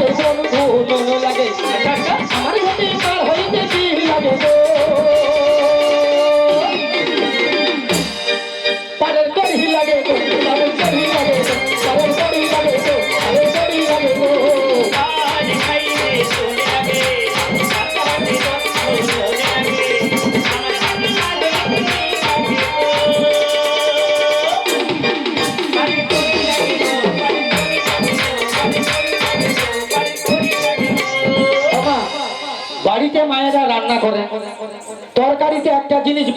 বন্ধু মন লাগে আমার ঘটে পার হইতে কি লাগে গো পারের করি লাগে গো পারের করি লাগে গো পারের করি লাগে গো পারের করি লাগে গো আজ খাইতে চলে যাবে সাতটি বছর চলে যাবে আমার হাতে লাগে বাড়িতে মায়েরা রান্না করে তরকারিতে একটা জিনিস